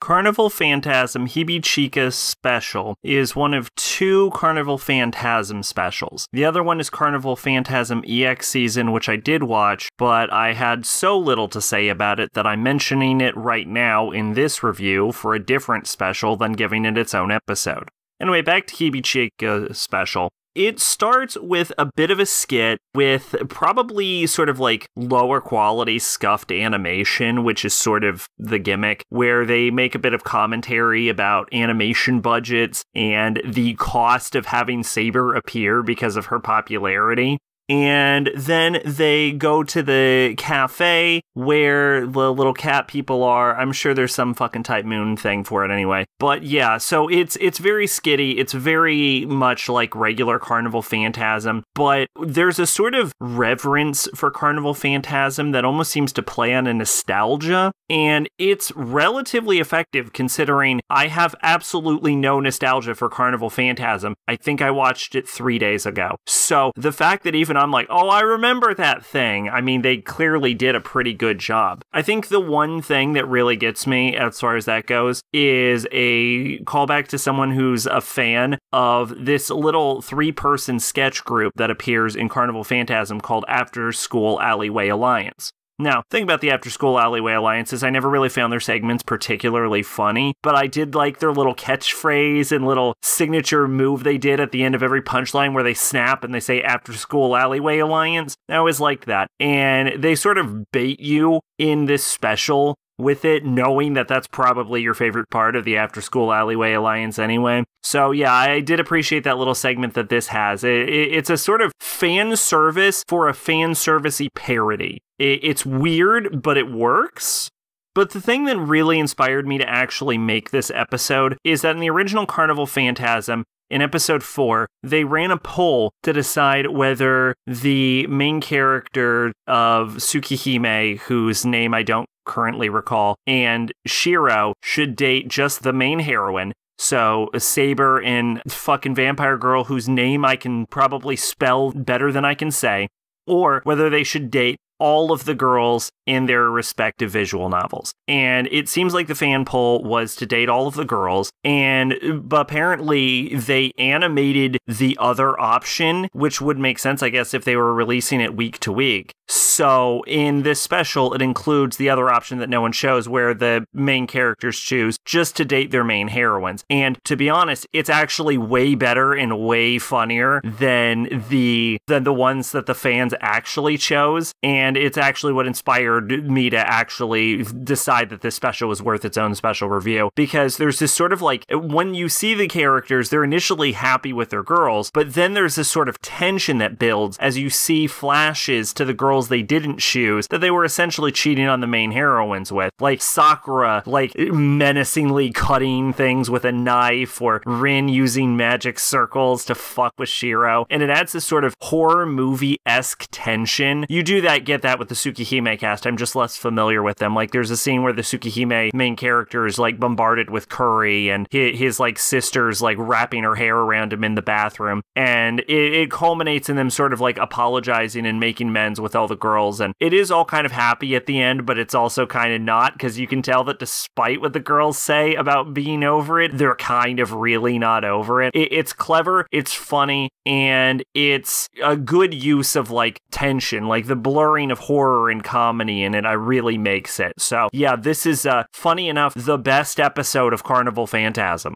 Carnival Phantasm HibiChika special is one of two Carnival Phantasm specials. The other one is Carnival Phantasm EX Season, which I did watch, but I had so little to say about it that I'm mentioning it right now in this review for a different special than giving it its own episode. Anyway, back to HibiChika special. It starts with a bit of a skit with probably sort of like lower quality scuffed animation, which is sort of the gimmick, where they make a bit of commentary about animation budgets and the cost of having Saber appear because of her popularity. And then they go to the cafe where the little cat people are. I'm sure there's some fucking Type Moon thing for it anyway. But yeah, so it's very skitty. It's very much like regular Carnival Phantasm, but there's a sort of reverence for Carnival Phantasm that almost seems to play on a nostalgia. And it's relatively effective considering I have absolutely no nostalgia for Carnival Phantasm. I think I watched it 3 days ago. So the fact that even I'm like, oh, I remember that thing. I mean, they clearly did a pretty good job. I think the one thing that really gets me as far as that goes is a callback to someone who's a fan of this little 3-person sketch group that appears in Carnival Phantasm called After School Alleyway Alliance. Now, the thing about the After School Alleyway Alliance is I never really found their segments particularly funny, but I did like their little catchphrase and little signature move they did at the end of every punchline where they snap and they say After School Alleyway Alliance. I always liked that. And they sort of bait you in this special with it, knowing that that's probably your favorite part of the After School Alleyway Alliance anyway. So yeah, I did appreciate that little segment that this has. It's a sort of fan service for a fan servicey parody. It's weird, but it works. But the thing that really inspired me to actually make this episode is that in the original Carnival Phantasm, in episode 4, they ran a poll to decide whether the main character of Tsukihime, whose name I don't currently recall, and Shiro should date just the main heroine. So, Saber and fucking vampire girl whose name I can probably spell better than I can say, or whether they should date all of the girls in their respective visual novels. And it seems like the fan poll was to date all of the girls, but apparently they animated the other option, which would make sense, I guess, if they were releasing it week to week. So in this special, it includes the other option that no one shows, where the main characters choose just to date their main heroines. And to be honest, it's actually way better and way funnier than the ones that the fans actually chose. And it's actually what inspired me to actually decide that this special was worth its own special review, because there's this sort of like, when you see the characters, they're initially happy with their girls, but then there's this sort of tension that builds as you see flashes to the girls they didn't choose that they were essentially cheating on the main heroines with, like Sakura like menacingly cutting things with a knife, or Rin using magic circles to fuck with Shiro, and it adds this sort of horror movie-esque tension. You do get that with the Tsukihime cast. I'm just less familiar with them. Like, there's a scene where the Tsukihime main character is like bombarded with curry, and his like sister's like wrapping her hair around him in the bathroom, and it culminates in them sort of like apologizing and making amends with all the girls, and it is all kind of happy at the end, but it's also kind of not, because you can tell that despite what the girls say about being over it, they're kind of really not over it. It's clever, it's funny, and it's a good use of like tension, like the blurring of horror and comedy in it. I really makes it. So yeah, this is funny enough the best episode of Carnival Phantasm.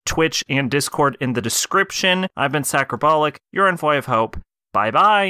Twitch and Discord in the description. I've been Sacrobolic, your envoy of hope. Bye bye.